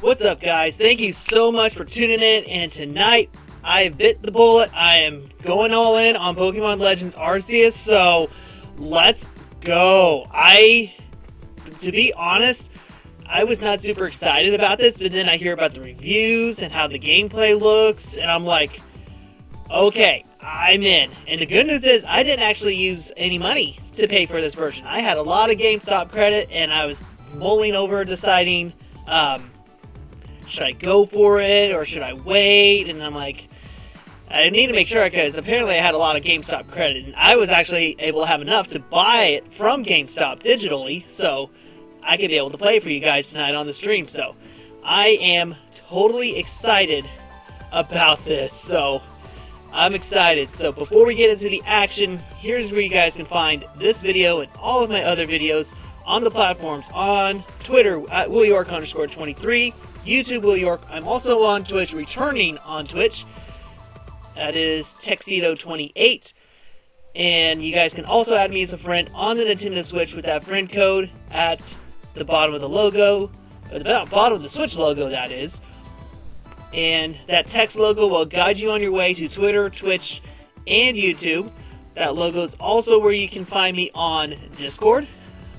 What's up, guys? Thank you so much for tuning in, and tonight I have bit the bullet. I am going all in on Pokemon Legends Arceus, so let's go. To be honest, I was not super excited about this, but then I hear about the reviews and how the gameplay looks, and I'm like, okay, I'm in. And the good news is I didn't actually use any money to pay for this version. I had a lot of GameStop credit, and I was mulling over deciding, should I go for it or should I wait? And I'm like, I need to make sure, because apparently I had a lot of GameStop credit, and I was actually able to have enough to buy it from GameStop digitally, so I could be able to play for you guys tonight on the stream. So I am totally excited about this, so I'm excited. So before we get into the action, here's where you guys can find this video and all of my other videos on the platforms: on Twitter at WillYork_23, YouTube Will York. I'm also on Twitch, returning on Twitch. That is Tuxedo28. And you guys can also add me as a friend on the Nintendo Switch with that friend code at the bottom of the logo, or the bottom of the Switch logo, that is. And that text logo will guide you on your way to Twitter, Twitch, and YouTube. That logo is also where you can find me on Discord.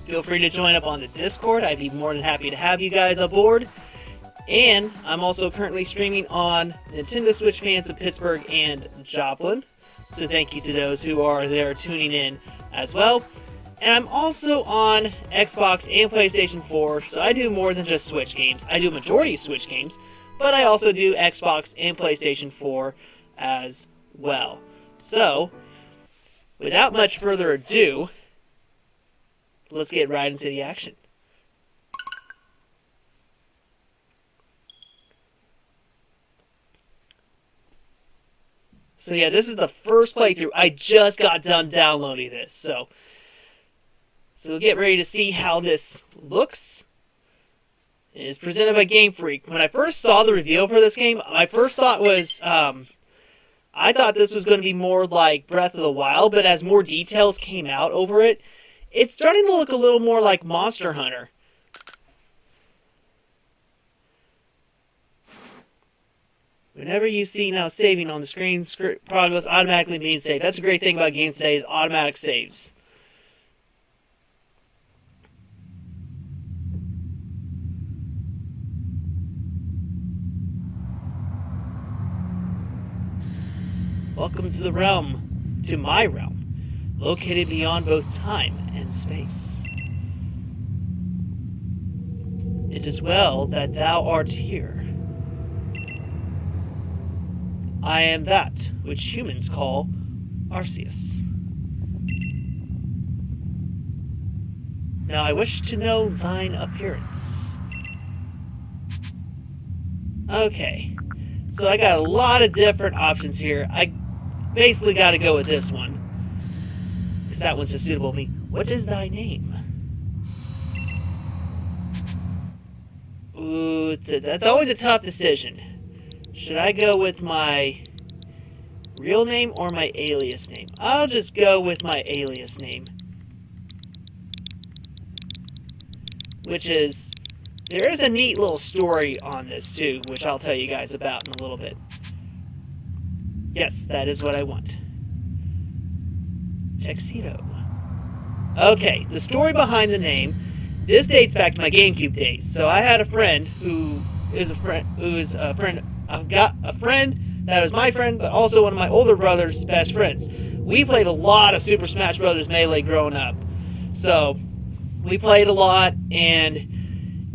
Feel free to join up on the Discord. I'd be more than happy to have you guys aboard. And I'm also currently streaming on Nintendo Switch fans of Pittsburgh and Joplin. So thank you to those who are there tuning in as well. And I'm also on Xbox and PlayStation 4, so I do more than just Switch games. I do a majority of Switch games, but I also do Xbox and PlayStation 4 as well. So, without much further ado, let's get right into the action. So yeah, this is the first playthrough. I just got done downloading this, so we'll get ready to see how this looks. It is presented by Game Freak. When I first saw the reveal for this game, my first thought was, I thought this was going to be more like Breath of the Wild, but as more details came out over it, it's starting to look a little more like Monster Hunter. Whenever you see now saving on the screen, progress automatically being saved. That's a great thing about games today, is automatic saves. Welcome to the realm, to my realm, located beyond both time and space. It is well that thou art here. I am that which humans call Arceus. Now I wish to know thine appearance. Okay, so I got a lot of different options here. I basically got to go with this one, because that one's just suitable to me. What is thy name? Ooh, that's always a tough decision. Should I go with my real name or my alias name? I'll just go with my alias name. Which is, there is a neat little story on this too, which I'll tell you guys about in a little bit. Yes, that is what I want. Tuxedo. Okay, the story behind the name, this dates back to my GameCube days. So I had a friend I've got a friend that was my friend, but also one of my older brother's best friends. We played a lot of Super Smash Bros. Melee growing up. So, we played a lot, and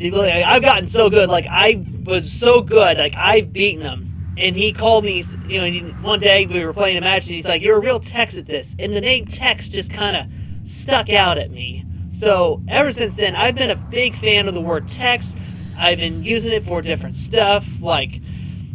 I've gotten so good. Like, I was so good. Like, I've beaten him. And he called me, one day we were playing a match, and he's like, "You're a real Tex at this." And the name Tex just kind of stuck out at me. So, ever since then, I've been a big fan of the word Tex. I've been using it for different stuff, like,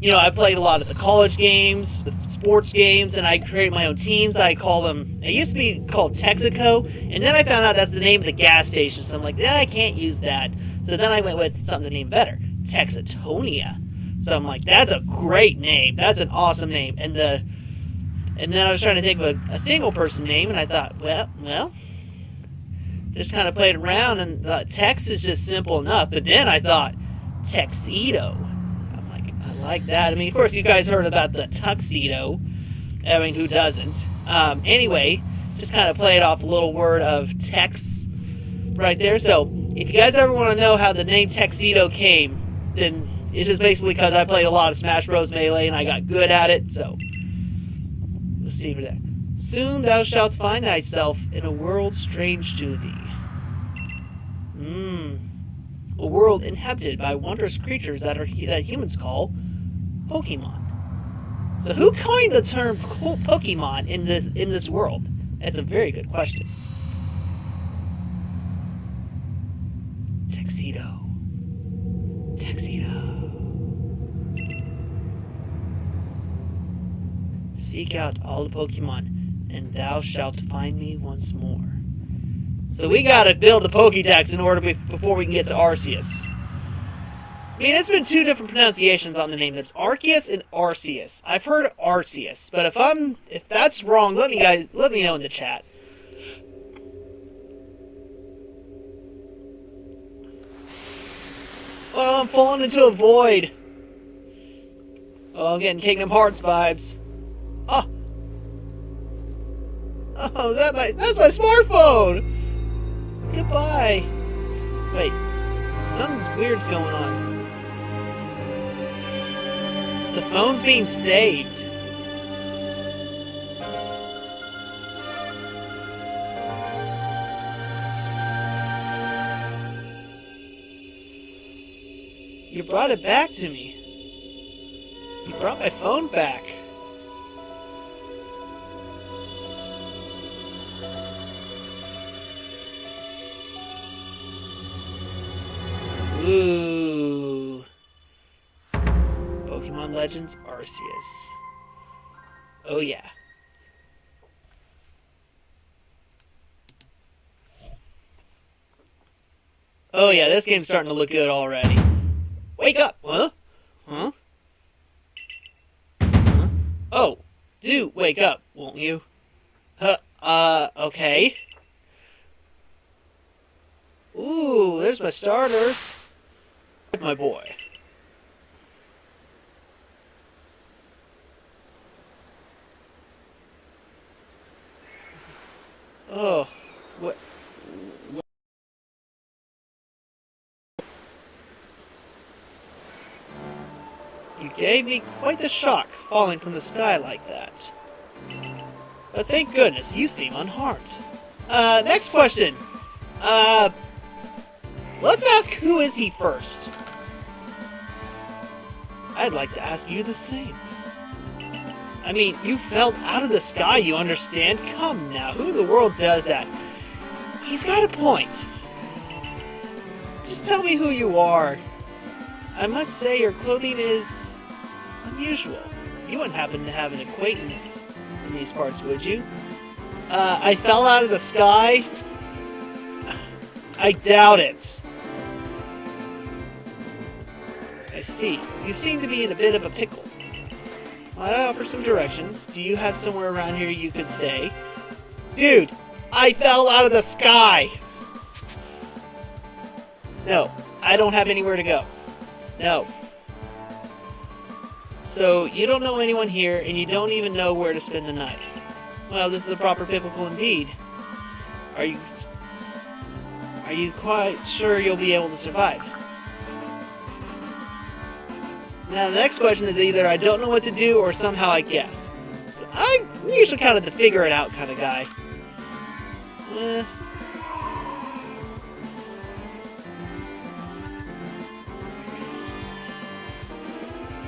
I played a lot of the college games, the sports games, and I created my own teams. I call them, it used to be called Texaco, and then I found out that's the name of the gas station, so I'm like, I can't use that. So then I went with something even better, Texatonia. So I'm like, that's a great name. That's an awesome name. And then I was trying to think of a single person name, and I thought, well, just kind of played around, and Tex is just simple enough. But then I thought, tuxedo. I'm like, I like that. I mean, of course, you guys heard about the tuxedo. I mean, who doesn't? Anyway, just kind of play it off a little word of Tex right there. So, if you guys ever want to know how the name Tuxedo came, then it's just basically because I played a lot of Smash Bros. Melee and I got good at it. So, let's see over there. Soon thou shalt find thyself in a world strange to thee. A world inhabited by wondrous creatures that humans call Pokemon. So who coined the term Pokemon in this world? That's a very good question. Tuxedo. Seek out all the Pokemon, and thou shalt find me once more. So we gotta build the Pokédex in order before we can get to Arceus. I mean, there's been two different pronunciations on the name. There's Arceus and Arceus. I've heard Arceus, but if that's wrong, let me know in the chat. Oh, I'm falling into a void. Oh, I'm getting Kingdom Hearts vibes. Oh, that's my smartphone. Goodbye. Wait, something weird's going on. The phone's being saved. You brought it back to me. You brought my phone back. Ooh. Pokemon Legends Arceus. Oh yeah. Oh yeah, this game's starting to look good already. Wake up! Huh? Oh, do wake up, won't you? Okay. Ooh, there's my starters. My boy. Oh, what? You gave me quite the shock falling from the sky like that. But thank goodness you seem unharmed. Next question. Let's ask who is he first. I'd like to ask you the same. I mean, you fell out of the sky, you understand? Come now, who in the world does that? He's got a point. Just tell me who you are. I must say your clothing is unusual. You wouldn't happen to have an acquaintance in these parts, would you? I fell out of the sky? I doubt it. I see. You seem to be in a bit of a pickle. Might I offer some directions? Do you have somewhere around here you could stay? Dude, I fell out of the sky! No, I don't have anywhere to go. No. So, you don't know anyone here, and you don't even know where to spend the night. Well, this is a proper pickle indeed. Are you quite sure you'll be able to survive? Now, the next question is either I don't know what to do, or somehow I guess. So I'm usually kind of the figure it out kind of guy.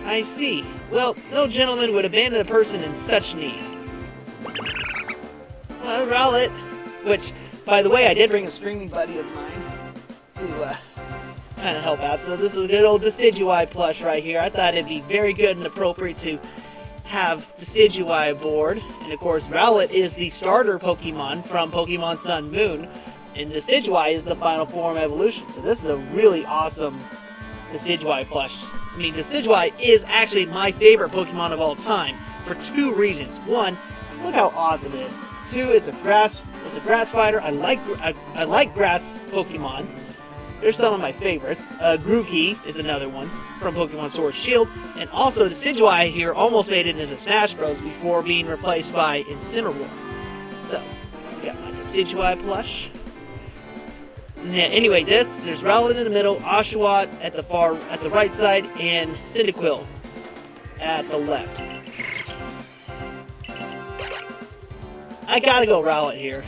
I see. Well, no gentleman would abandon a person in such need. Rowlet, which, by the way, I did bring a streaming buddy of mine to kind of help out. So this is a good old Decidueye plush right here. I thought it'd be very good and appropriate to have Decidueye aboard. And of course, Rowlet is the starter Pokemon from Pokemon Sun Moon, and Decidueye is the final form evolution. So this is a really awesome Decidueye plush. I mean, Decidueye is actually my favorite Pokemon of all time for two reasons. One, look how awesome it is. Two, it's a grass fighter. I like grass Pokemon. There's some of my favorites. Grookey is another one from Pokemon Sword and Shield. And also, Decidueye here almost made it into Smash Bros. Before being replaced by Incineroar. So, we got my Decidueye plush. Yeah, anyway, there's Rowlet in the middle, Oshawott at the right side, and Cyndaquil at the left. I gotta go Rowlet here.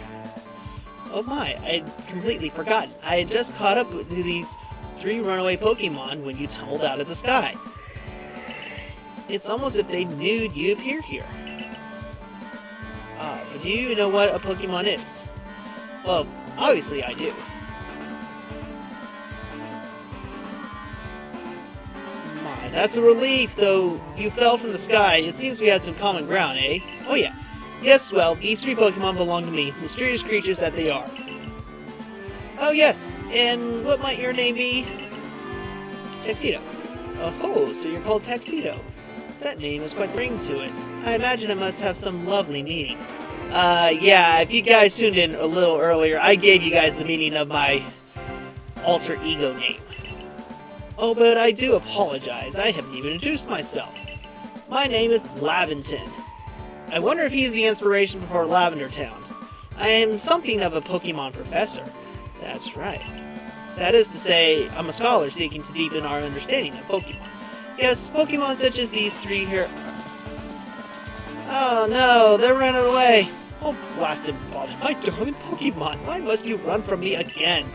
Oh my, I had completely forgotten. I had just caught up with these 3 runaway Pokemon when you tumbled out of the sky. It's almost as if they knew you'd appear here. But do you know what a Pokemon is? Well, obviously I do. My, that's a relief, though you fell from the sky. It seems we had some common ground, eh? Oh yeah. Yes, well, these 3 Pokemon belong to me, mysterious creatures that they are. Oh yes, and what might your name be? Tuxedo. Oh, so you're called Tuxedo. That name is quite ring to it. I imagine it must have some lovely meaning. Yeah, if you guys tuned in a little earlier, I gave you guys the meaning of my alter ego name. Oh, but I do apologize, I haven't even introduced myself. My name is Laventon. I wonder if he's the inspiration for Lavender Town. I am something of a Pokemon professor. That's right. That is to say, I'm a scholar seeking to deepen our understanding of Pokemon. Yes, Pokemon such as these 3 here... Oh no, they're running away! Oh, blasted bother, my darling Pokemon, why must you run from me again?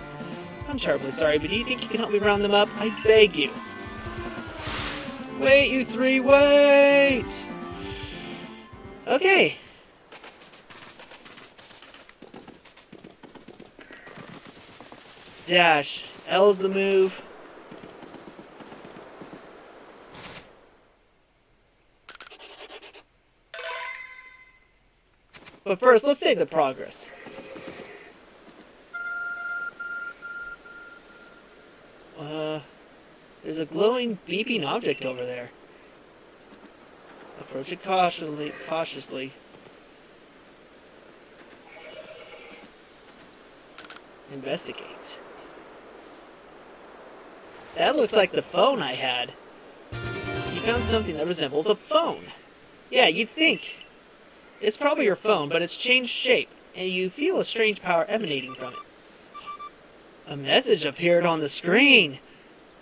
I'm terribly sorry, but do you think you can help me round them up? I beg you. Wait, you 3, wait! Okay. Dash. L's the move. But first, let's save the progress. There's a glowing, beeping object over there. Approach it cautiously. Investigate. That looks like the phone I had. You found something that resembles a phone. Yeah, you'd think. It's probably your phone, but it's changed shape, and you feel a strange power emanating from it. A message appeared on the screen.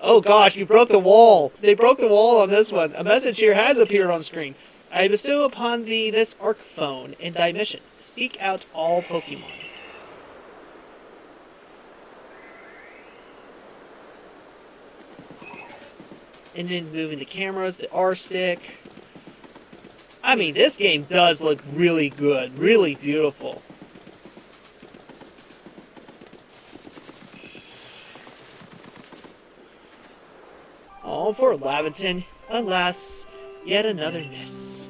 Oh gosh, you broke the wall. They broke the wall on this one. A message here has appeared on screen. I bestow upon thee this Arc Phone and thy mission. Seek out all Pokemon. And then moving the cameras, the R stick. I mean, this game does look really good, really beautiful. Oh, poor Laventon. Alas, yet another miss.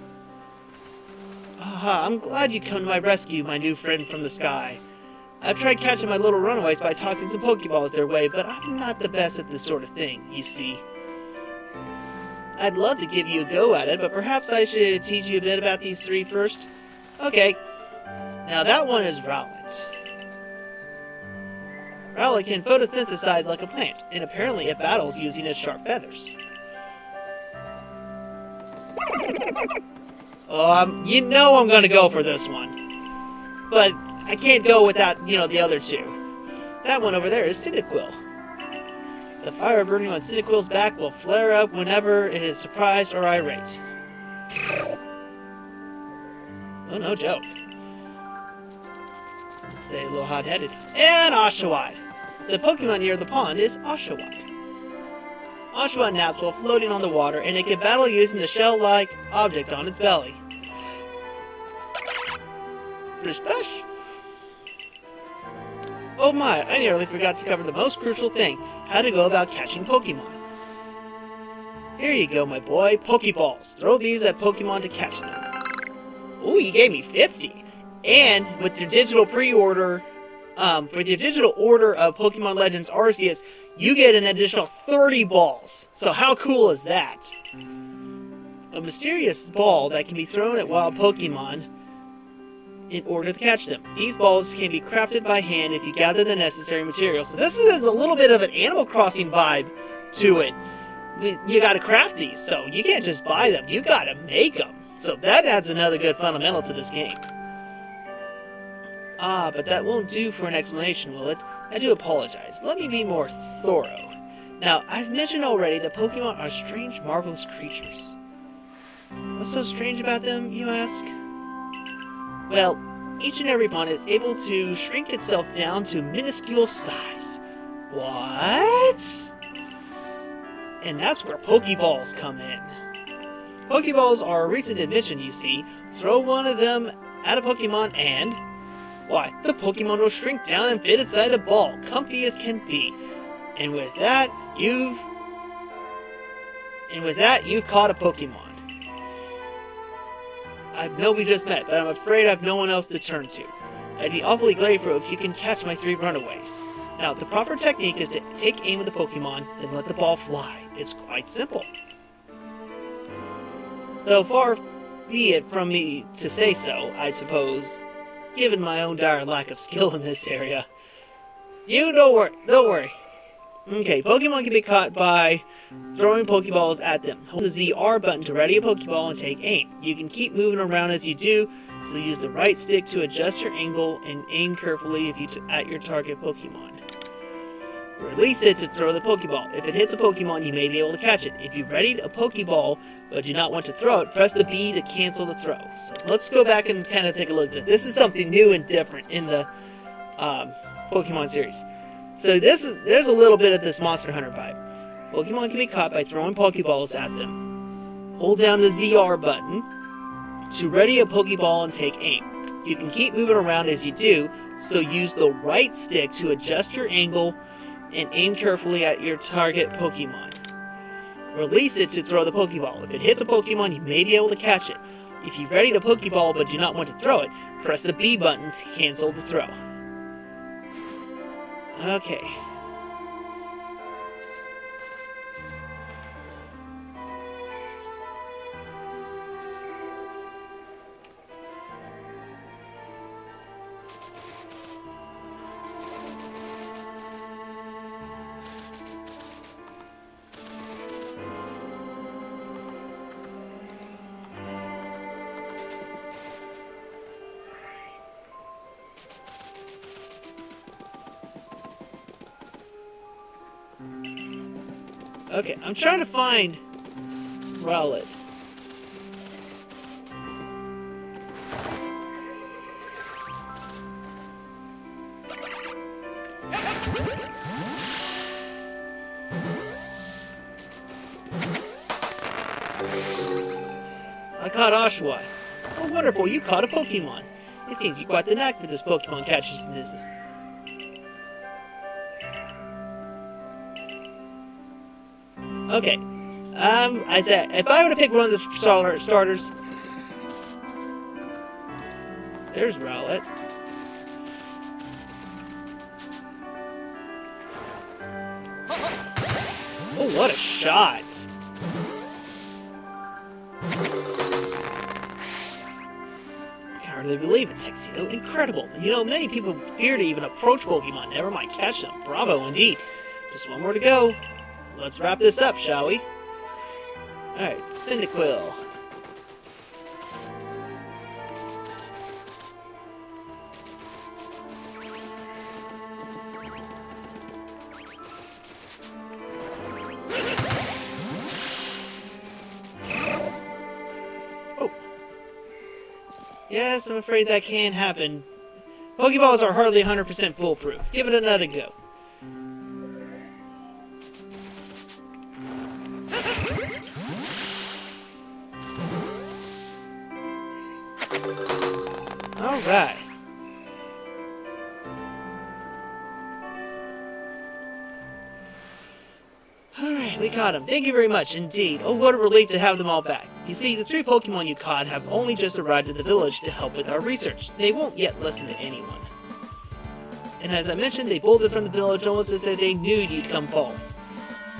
Aha, I'm glad you come to my rescue, my new friend from the sky. I've tried catching my little runaways by tossing some Pokeballs their way, but I'm not the best at this sort of thing, you see. I'd love to give you a go at it, but perhaps I should teach you a bit about these 3 first. Okay. Now that one is Rowlet. Rowlet can photosynthesize like a plant, and apparently it battles using its sharp feathers. Oh, you know I'm gonna go for this one. But I can't go without, the other 2. That one over there is Cyndaquil. The fire burning on Cyndaquil's back will flare up whenever it is surprised or irate. Oh, no joke. Say a little hot-headed. And Oshawott. The Pokemon near the pond is Oshawott. Oshawott naps while floating on the water, and it can battle using the shell-like object on its belly. Splash! Oh my, I nearly forgot to cover the most crucial thing, how to go about catching Pokemon. Here you go, my boy, Pokeballs. Throw these at Pokemon to catch them. Ooh, you gave me 50. And with your digital pre-order, with your digital order of Pokemon Legends Arceus, you get an additional 30 balls. So how cool is that? A mysterious ball that can be thrown at wild Pokemon in order to catch them. These balls can be crafted by hand if you gather the necessary materials. So this is a little bit of an Animal Crossing vibe to it. You gotta craft these, so you can't just buy them, you gotta make them. So that adds another good fundamental to this game. Ah, but that won't do for an explanation, will it? I do apologize. Let me be more thorough. Now, I've mentioned already that Pokemon are strange, marvelous creatures. What's so strange about them, you ask? Well, each and every Pokemon is able to shrink itself down to minuscule size. What? And that's where Pokeballs come in. Pokeballs are a recent invention, you see. Throw one of them at a Pokemon and... why, the Pokemon will shrink down and fit inside the ball, comfy as can be. And with that, you've caught a Pokemon. I know we just met, but I'm afraid I have no one else to turn to. I'd be awfully grateful if you can catch my 3 runaways. Now, the proper technique is to take aim with the Pokemon, then let the ball fly. It's quite simple. Though far be it from me to say so, I suppose, given my own dire lack of skill in this area. You don't worry. Okay, Pokemon can be caught by throwing Pokeballs at them. Hold the ZR button to ready a Pokeball and take aim. You can keep moving around as you do, so use the right stick to adjust your angle and aim carefully at your target Pokemon. Release it to throw the Pokeball. If it hits a Pokemon, you may be able to catch it. If you readied a Pokeball but do not want to throw it, press the B to cancel the throw. So let's go back and kind of take a look at this. This is something new and different in the Pokemon series. So there's a little bit of this Monster Hunter vibe. Pokemon can be caught by throwing Pokeballs at them. Hold down the ZR button to ready a Pokeball and take aim. You can keep moving around as you do, so use the right stick to adjust your angle and aim carefully at your target Pokemon. Release it to throw the Pokeball. If it hits a Pokemon, you may be able to catch it. If you've readied a Pokeball but do not want to throw it, press the B button to cancel the throw. Okay. Okay, I'm trying to find Rowlet. I caught Oshawott. Oh, wonderful, you caught a Pokemon. It seems you quite the knack for this Pokemon catching business. Okay, I said, if I were to pick one of the starters, there's Rowlet. Oh, what a shot! I can hardly believe it, Tuxedo. Incredible. You know, many people fear to even approach Pokemon, never mind catch them. Bravo, indeed. Just one more to go. Let's wrap this up, shall we? Alright, Cyndaquil. Oh. Yes, I'm afraid that can happen. Pokeballs are hardly 100% foolproof. Give it another go. Alright. Alright, we caught him. Thank you very much indeed. Oh, what a relief to have them all back. You see, the 3 Pokemon you caught have only just arrived at the village to help with our research. They won't yet listen to anyone. And as I mentioned, they bolted from the village almost as if they knew you'd come fall.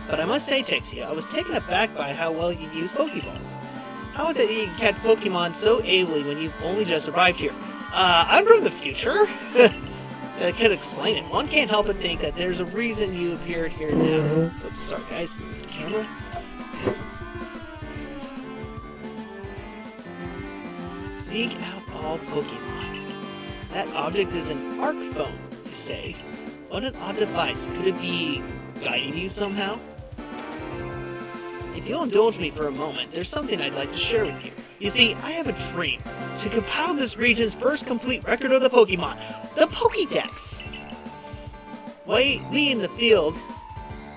But I must say, Texia, I was taken aback by how well you use Pokeballs. How is it that you can catch Pokemon so ably when you've only just arrived here? I'm from the future. I could explain it. One can't help but think that there's a reason you appeared here now. Oops, sorry guys, move the camera. Seek out all Pokemon. That object is an arc phone, you say. What an odd device. Could it be guiding you somehow? If you'll indulge me for a moment, there's something I'd like to share with you. You see, I have a dream to compile this region's first complete record of the Pokemon, the Pokédex. We in the field,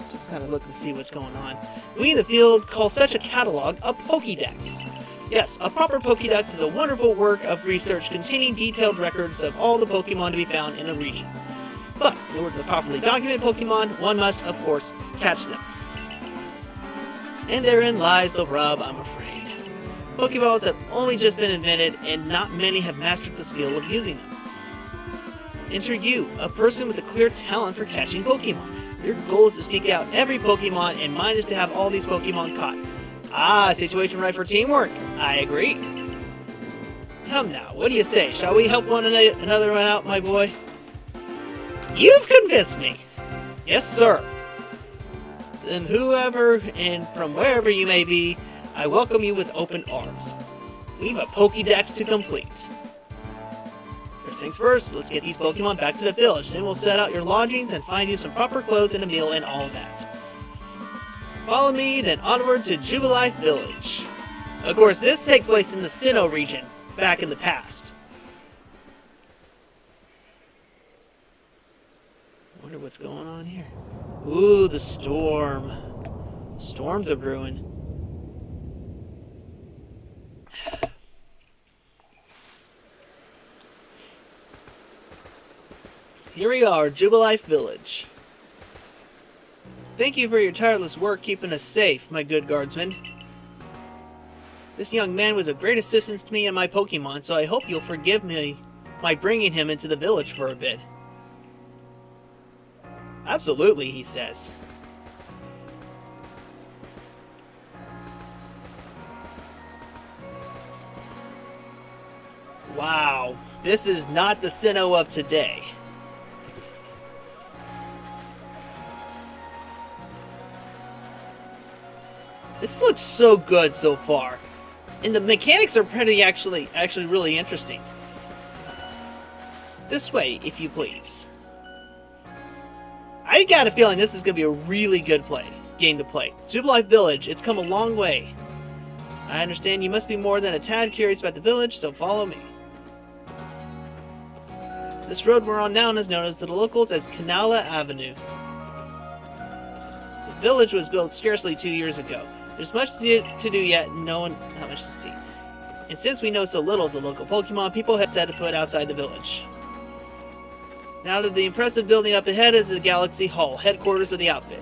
just kind of look and see what's going on. We in the field call such a catalog a Pokédex. Yes, a proper Pokédex is a wonderful work of research containing detailed records of all the Pokemon to be found in the region. But in order to properly document Pokemon, one must, of course, catch them. And therein lies the rub, I'm afraid. Pokeballs have only just been invented, and not many have mastered the skill of using them. Enter you, a person with a clear talent for catching Pokemon. Your goal is to seek out every Pokemon, and mine is to have all these Pokemon caught. Ah, situation right for teamwork. I agree. Come now, what do you say? Shall we help one another out, my boy? You've convinced me. Yes, sir. Then whoever and from wherever you may be, I welcome you with open arms. We've a Pokédex to complete. First things first, let's get these Pokemon back to the village. Then we'll set out your lodgings and find you some proper clothes and a meal and all of that. Follow me, then onward to Jubilife Village. Of course, this takes place in the Sinnoh region, back in the past. Wonder what's going on here. Ooh, the storm. Storms of ruin. Here we are, Jubilife Village. Thank you for your tireless work keeping us safe, my good guardsman. This young man was of great assistance to me and my Pokemon, so I hope you'll forgive me my bringing him into the village for a bit. Absolutely, he says. Wow, this is not the Sinnoh of today. This looks so good so far. And the mechanics are pretty actually really interesting. This way, if you please. I got a feeling this is going to be a really good game to play. Jubilife Village, it's come a long way. I understand you must be more than a tad curious about the village, so follow me. This road we're on now is known as the locals as Canala Avenue. The village was built scarcely 2 years ago. There's much to do yet, and not much to see. And since we know so little of the local Pokemon, people have set foot outside the village. Now to the impressive building up ahead is the Galaxy Hall, headquarters of the outfit.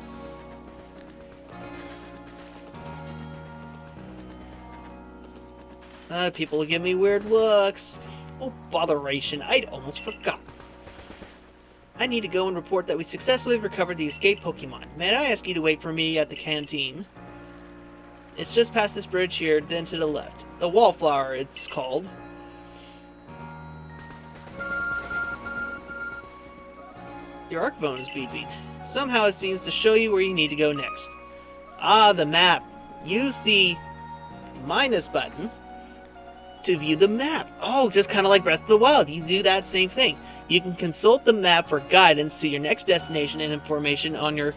People will give me weird looks. Oh, botheration, I'd almost forgotten. I need to go and report that we successfully recovered the escaped Pokemon. May I ask you to wait for me at the canteen? It's just past this bridge here, then to the left. The Wallflower, it's called. Your arc phone is beeping. Somehow it seems to show you where you need to go next. Ah, the map. Use the minus button to view the map. Oh, just kind of like Breath of the Wild. You do that same thing. You can consult the map for guidance to your next destination and information on your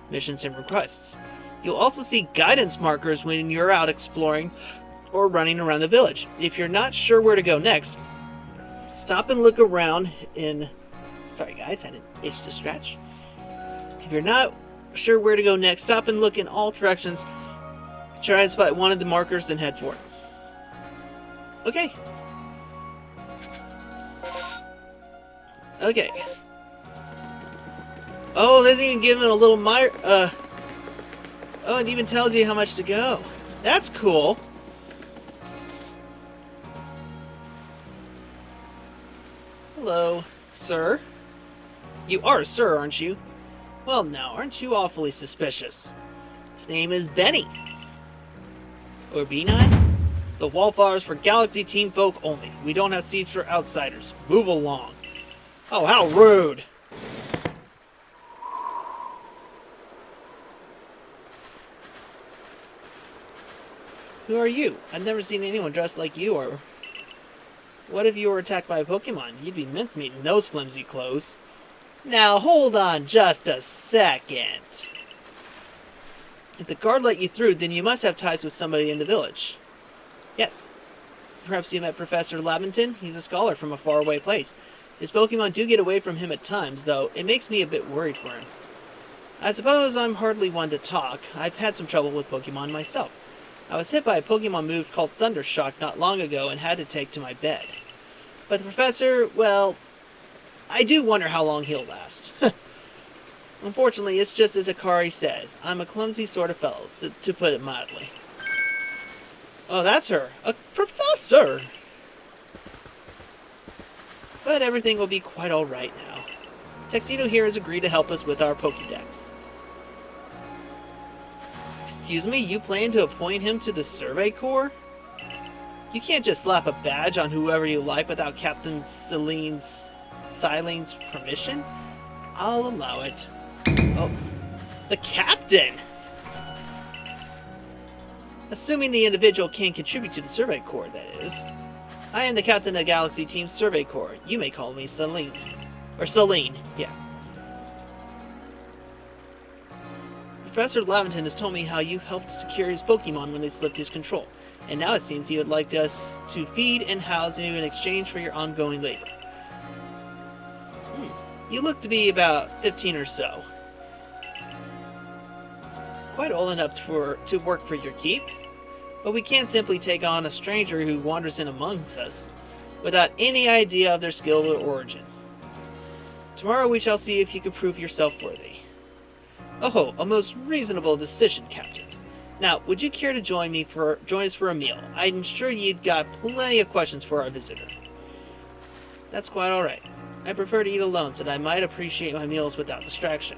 missions and requests. You'll also see guidance markers when you're out exploring or running around the village. If you're not sure where to go next, stop and look around in... Sorry guys, I had an itch to scratch. If you're not sure where to go next, stop and look in all directions. Try and spot one of the markers, then head for it. Okay. Okay. Oh, there's even given a little oh, it even tells you how much to go. That's cool. Hello, sir. You are a sir, aren't you? Well, now, aren't you awfully suspicious? His name is Benny. Or Benai? The wallflowers for Galaxy Team folk only. We don't have seats for outsiders. Move along. Oh, how rude! Who are you? I've never seen anyone dressed like you are. What if you were attacked by a Pokemon? You'd be mincemeat in those flimsy clothes. Now hold on just a second. If the guard let you through, then you must have ties with somebody in the village. Yes. Perhaps you met Professor Lavington? He's a scholar from a faraway place. His Pokemon do get away from him at times, though it makes me a bit worried for him. I suppose I'm hardly one to talk. I've had some trouble with Pokemon myself. I was hit by a Pokemon move called Thundershock not long ago and had to take to my bed. But the professor, well, I do wonder how long he'll last. Unfortunately, it's just as Akari says. I'm a clumsy sort of fellow, to put it mildly. Oh, that's her. A professor! But everything will be quite alright now. Tuxedo here has agreed to help us with our Pokédex. Excuse me, you plan to appoint him to the Survey Corps? You can't just slap a badge on whoever you like without Captain Silene's permission? I'll allow it. Oh, the captain! Assuming the individual can contribute to the Survey Corps, that is. I am the captain of Galaxy Team's Survey Corps. You may call me Selene. Or Selene, yeah. Professor Lavington has told me how you helped secure his Pokemon when they slipped his control, and now it seems he would like us to feed and house you in exchange for your ongoing labor. You look to be about 15 or so. Quite old enough to work for your keep, but we can't simply take on a stranger who wanders in amongst us without any idea of their skill or origin. Tomorrow we shall see if you can prove yourself worthy. Oh, a most reasonable decision, Captain. Now, would you care to join us for a meal? I'm sure you'd got plenty of questions for our visitor. That's quite alright. I prefer to eat alone, so that I might appreciate my meals without distraction.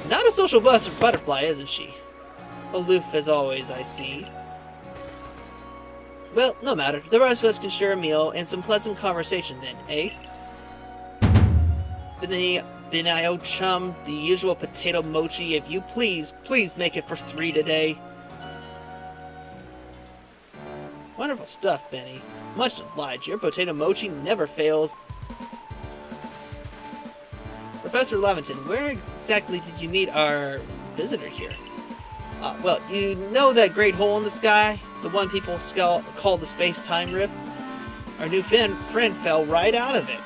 Not a social butterfly, isn't she? Aloof as always, I see. Well, no matter. The rest of us can share a meal and some pleasant conversation then, eh? Benio chum, the usual potato mochi, if you please make it for 3 today. Wonderful stuff, Benny. Much obliged. Your potato mochi never fails. Professor Lavington, where exactly did you meet our visitor here? Well, you know that great hole in the sky? The one people call the space-time rift? Our new friend fell right out of it.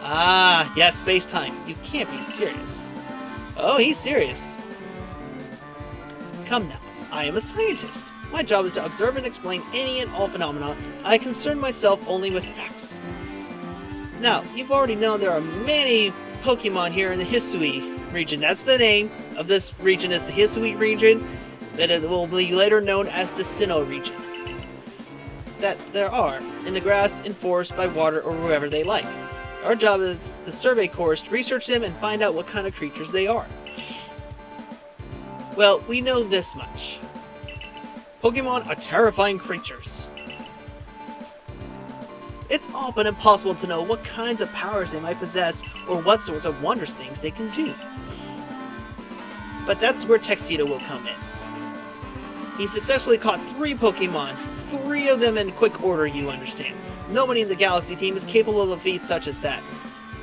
Ah, yes, space-time. You can't be serious. Oh, he's serious. Come now, I am a scientist. My job is to observe and explain any and all phenomena. I concern myself only with facts. Now, you've already known there are many Pokemon here in the Hisui region. That's the name of this region, is the Hisui region, that it will be later known as the Sinnoh region. That there are in the grass, in forest, by water, or wherever they like. Our job as the Survey Corps is to research them and find out what kind of creatures they are. Well, we know this much. Pokemon are terrifying creatures. It's all but impossible to know what kinds of powers they might possess or what sorts of wondrous things they can do. But that's where Tuxedo will come in. He successfully caught 3 Pokemon, 3 of them in quick order, you understand. Nobody in the Galaxy Team is capable of a feat such as that.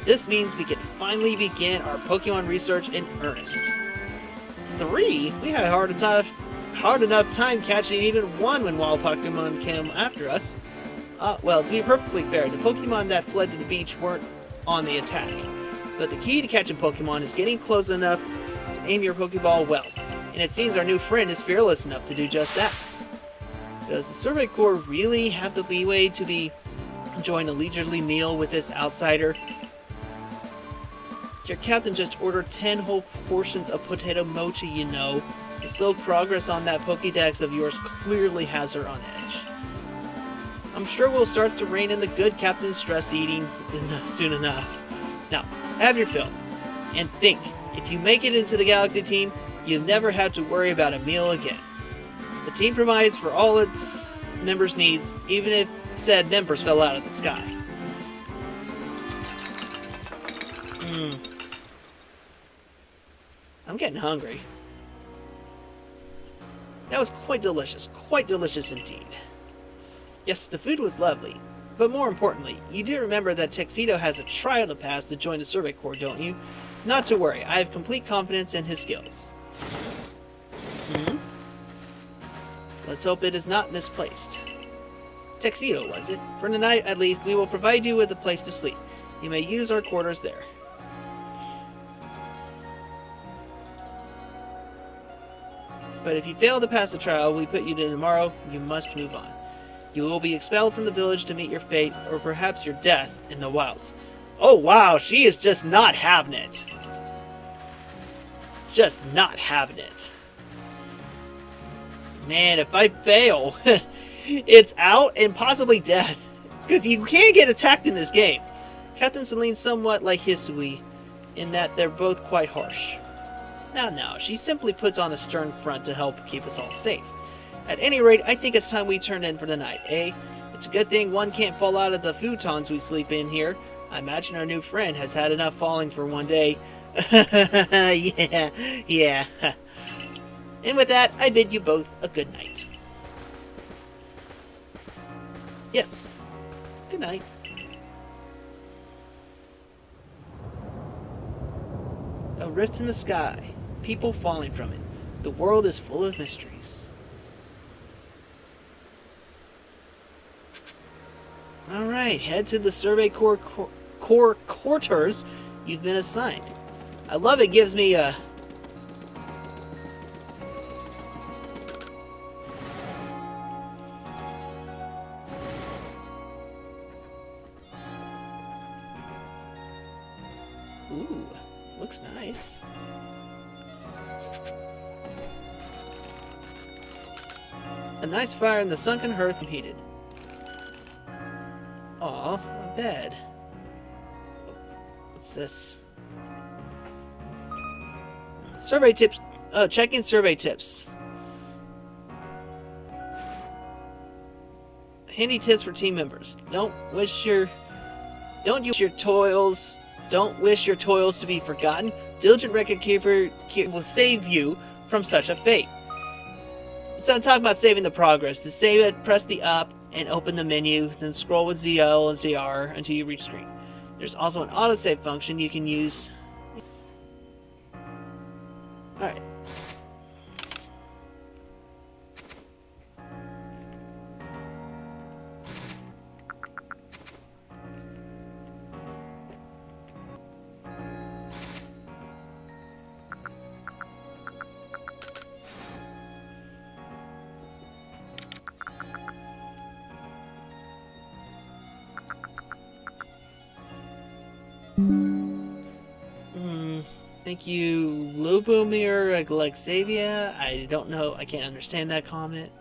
This means we can finally begin our Pokemon research in earnest. 3? We had a hard enough time catching even 1 when wild Pokemon came after us. Well, to be perfectly fair, the Pokemon that fled to the beach weren't on the attack. But the key to catching Pokemon is getting close enough to aim your Pokeball well. And it seems our new friend is fearless enough to do just that. Does the Survey Corps really have the leeway to be enjoying a leisurely meal with this outsider? Your captain just ordered 10 whole portions of potato mochi, you know. The slow progress on that Pokédex of yours clearly has her on edge. I'm sure we'll start to rein in the good captain's stress eating soon enough. Now, have your fill. And think, if you make it into the Galaxy Team, you'll never have to worry about a meal again. The team provides for all its members' needs, even if said members fell out of the sky. I'm getting hungry. That was quite delicious indeed. Yes, the food was lovely, but more importantly, you do remember that Tuxedo has a trial to pass to join the Survey Corps, don't you? Not to worry, I have complete confidence in his skills. Let's hope it is not misplaced. Tuxedo, was it? For tonight, at least, we will provide you with a place to sleep. You may use our quarters there. But if you fail to pass the trial we put you to tomorrow, you must move on. You will be expelled from the village to meet your fate, or perhaps your death, in the wilds. Oh wow, she is just not having it. Just not having it. Man, if I fail, it's out and possibly death. Because you can't get attacked in this game. Captain Celine's somewhat like Hisui, in that they're both quite harsh. No, she simply puts on a stern front to help keep us all safe. At any rate, I think it's time we turn in for the night, eh? It's a good thing one can't fall out of the futons we sleep in here. I imagine our new friend has had enough falling for one day. Yeah. And with that, I bid you both a good night. Yes. Good night. A rift in the sky. People falling from it. The world is full of mysteries. Alright, head to the Survey Corps quarters you've been assigned. I love it, gives me a... Ooh, looks nice. A nice fire in the sunken hearth and heated. Aw, a bed. What's this? Survey tips. Checking survey tips. Handy tips for team members. Don't wish your toils to be forgotten. Diligent record keeper will save you from such a fate. So I'm talking about saving the progress. To save it, press the up and open the menu, then scroll with ZL and ZR until you reach screen. There's also an autosave function you can use. Alright. Thank you, Lubomir Alexavia. I don't know, I can't understand that comment.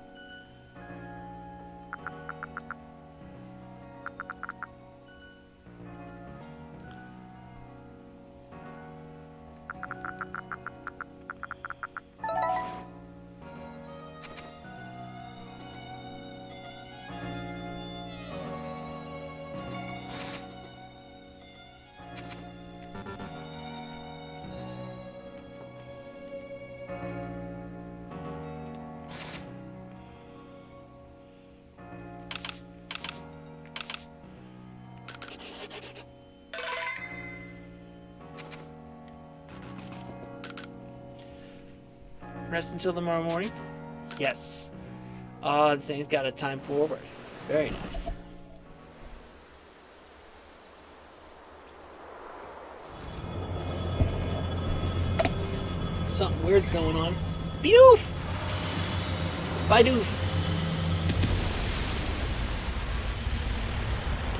Rest until tomorrow morning? Yes. Oh, this thing's got a time forward. Very nice. Something weird's going on. Bidoof! Bidoof!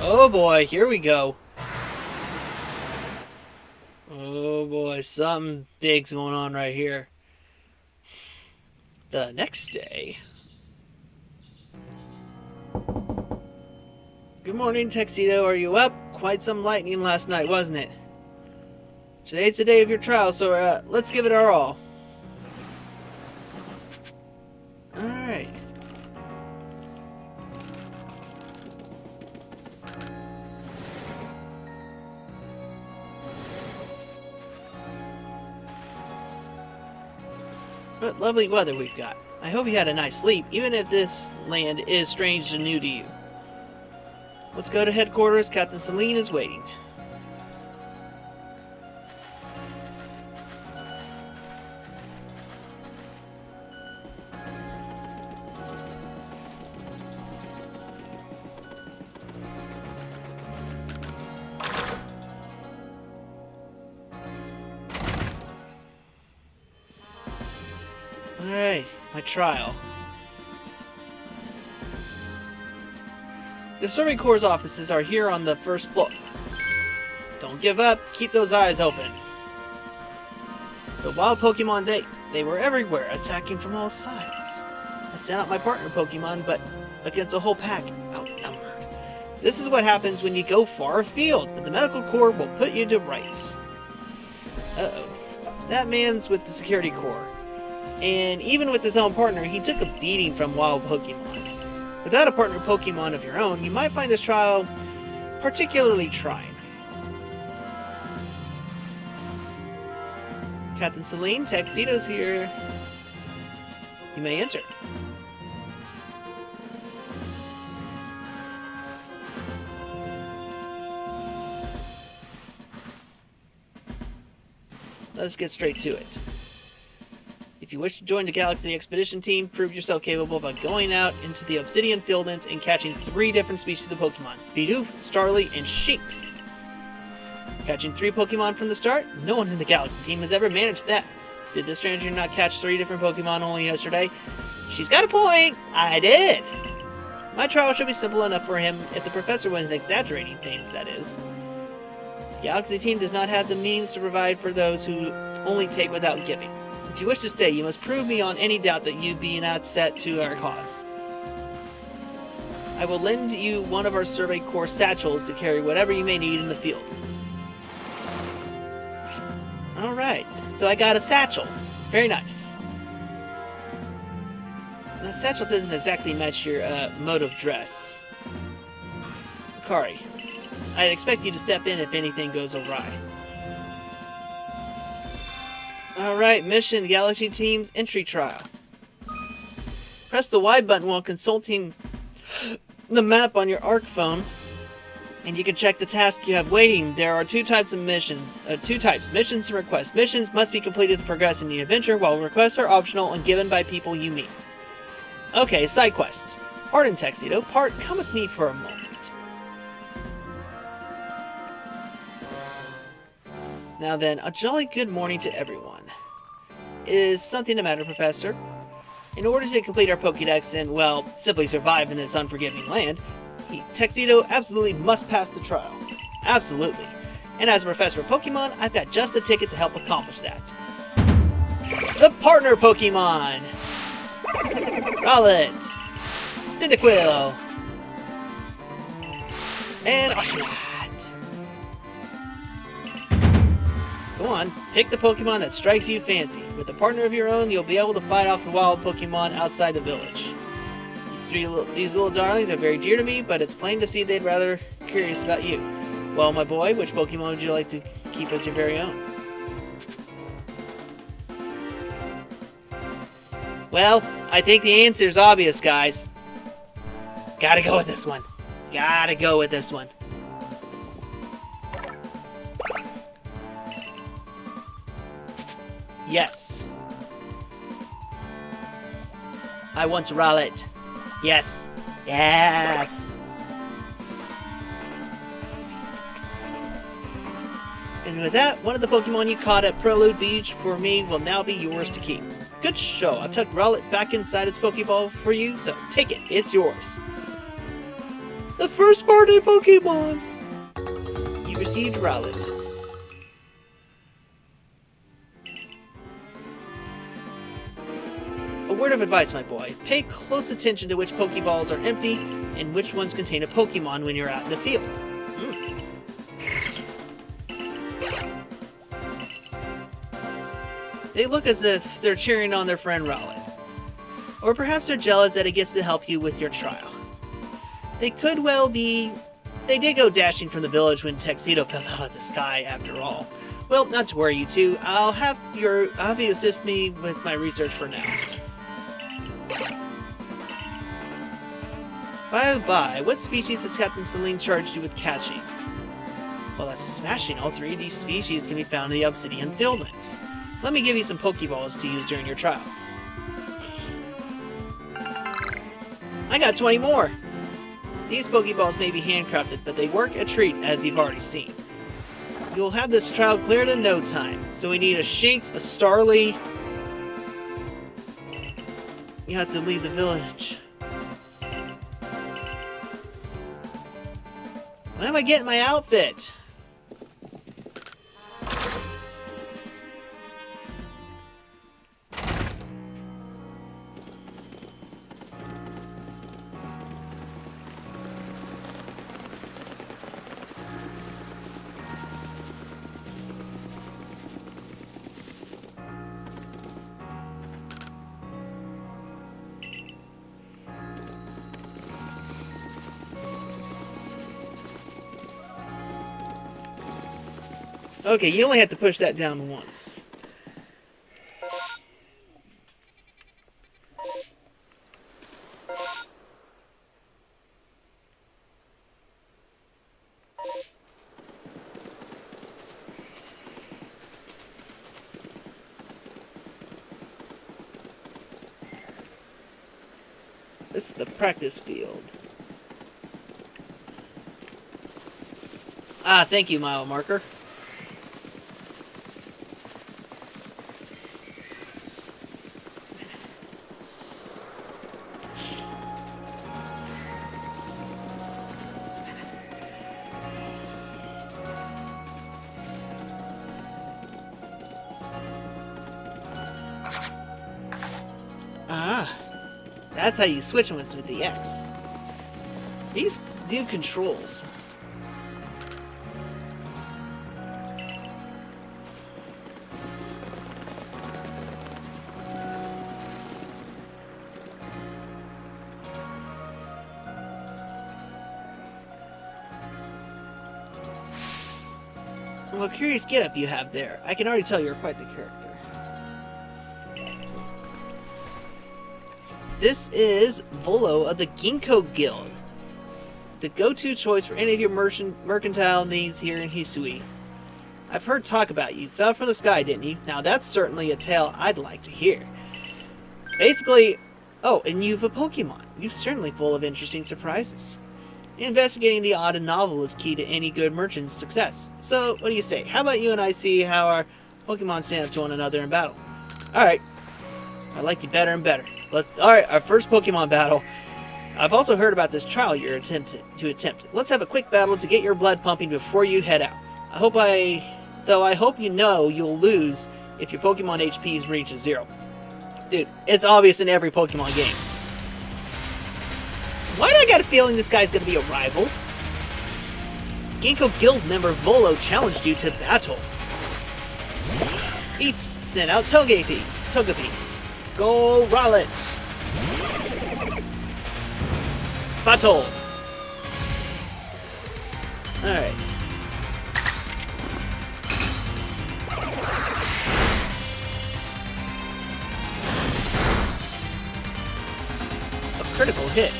Oh boy, here we go. Oh boy, something big's going on right here. The next day. Good morning, Tuxedo. Are you up? Quite some lightning last night, wasn't it? Today's the day of your trial, so let's give it our all. Alright. What lovely weather we've got. I hope you had a nice sleep, even if this land is strange and new to you. Let's go to headquarters. Captain Celine is waiting. Alright, my trial. The Survey Corps' offices are here on the first floor. Don't give up, keep those eyes open. The wild Pokemon, they were everywhere, attacking from all sides. I sent out my partner Pokemon, but against a whole pack, outnumbered. This is what happens when you go far afield, but the Medical Corps will put you to rights. Uh-oh. That man's with the Security Corps. And even with his own partner, he took a beating from wild Pokemon. Without a partner Pokemon of your own, you might find this trial particularly trying. Captain Celine, Tuxedo's here. You may enter. Let's get straight to it. If you wish to join the Galaxy Expedition Team, prove yourself capable by going out into the Obsidian Fieldlands and catching 3 different species of Pokemon: Bidoof, Starly, and Shinx. Catching 3 Pokemon from the start? No one in the Galaxy Team has ever managed that. Did the stranger not catch 3 different Pokemon only yesterday? She's got a point! I did! My trial should be simple enough for him if the professor wasn't exaggerating things, that is. The Galaxy Team does not have the means to provide for those who only take without giving. If you wish to stay, you must prove beyond any doubt that you be not set to our cause. I will lend you one of our Survey Corps satchels to carry whatever you may need in the field. Alright, so I got a satchel. Very nice. That satchel doesn't exactly match your mode of dress. Kari, I'd expect you to step in if anything goes awry. Alright, mission, the Galaxy Team's entry trial. Press the Y button while consulting the map on your ARC phone, and you can check the task you have waiting. There are 2 types of missions. Missions and requests. Missions must be completed to progress in the adventure, while requests are optional and given by people you meet. Okay, side quests. Pardon, Tuxedo. Come with me for a moment. Now then, a jolly good morning to everyone. Is something the matter, Professor? In order to complete our Pokédex and, well, simply survive in this unforgiving land, Tuxedo absolutely must pass the trial. Absolutely. And as a professor of Pokemon, I've got just the ticket to help accomplish that. The partner Pokemon! Rowlet! Cyndaquil! And Oshawott! Go on, pick the Pokemon that strikes you fancy. With a partner of your own, you'll be able to fight off the wild Pokemon outside the village. These little darlings are very dear to me, but it's plain to see they'd rather curious about you. Well, my boy, which Pokemon would you like to keep as your very own? Well, I think the answer's obvious, guys. Gotta go with this one. Gotta go with this one. Yes. I want Rowlet. Yes. Yes. And with that, one of the Pokemon you caught at Prelude Beach for me will now be yours to keep. Good show. I've tucked Rowlet back inside its Pokeball for you, so take it. It's yours. The first party Pokemon! You received Rowlet. A word of advice, my boy. Pay close attention to which Pokeballs are empty and which ones contain a Pokemon when you're out in the field. They look as if they're cheering on their friend Rowlet. Or perhaps they're jealous that it gets to help you with your trial. They could well be... They did go dashing from the village when Tuxedo fell out of the sky, after all. Well, not to worry, you two. I'll have you assist me with my research for now. By the by, what species has Captain Celine charged you with catching? Well, that's smashing. All 3 of these species can be found in the Obsidian Fieldlands. Let me give you some Pokeballs to use during your trial. I got 20 more! These Pokeballs may be handcrafted, but they work a treat, as you've already seen. You'll have this trial cleared in no time, so we need a Shinx, a Starly... You have to leave the village. When am I getting my outfit? Okay, you only have to push that down once. This is the practice field. Ah, thank you, mile marker. Ah, that's how you switch them with the X. These do controls. Well, curious getup you have there. I can already tell you're quite the character. This is Volo of the Ginkgo Guild, the go-to choice for any of your mercantile needs here in Hisui. I've heard talk about you. Fell from the sky, didn't you? Now that's certainly a tale I'd like to hear. Basically, oh, and you've a Pokemon. You're certainly full of interesting surprises. Investigating the odd and novel is key to any good merchant's success. So, what do you say? How about you and I see how our Pokemon stand up to one another in battle? Alright. I like you better and better. Alright, our first Pokemon battle. I've also heard about this trial you're attempting. Let's have a quick battle to get your blood pumping before you head out. I hope you know you'll lose if your Pokemon HP reaches 0. Dude, it's obvious in every Pokemon game. Why do I got a feeling this guy's gonna be a rival? Ginkgo Guild member Volo challenged you to battle. He sent out Togepi. Go Rowlet! Battle! Alright. A critical hit.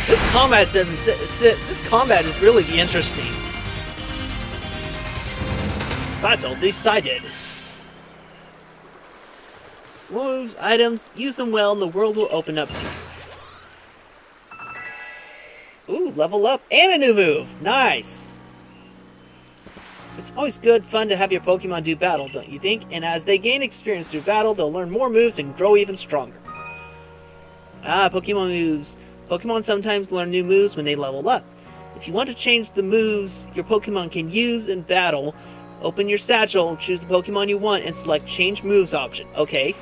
This combat is really interesting. Battle decided. Moves, items, use them well and the world will open up to you. Ooh, level up and a new move. Nice. It's always good fun to have your Pokemon do battle, don't you think? And as they gain experience through battle, they'll learn more moves and grow even stronger. Ah, Pokemon moves. Pokemon sometimes learn new moves when they level up. If you want to change the moves your Pokemon can use in battle, open your satchel, choose the Pokemon you want, and select Change Moves option. Okay.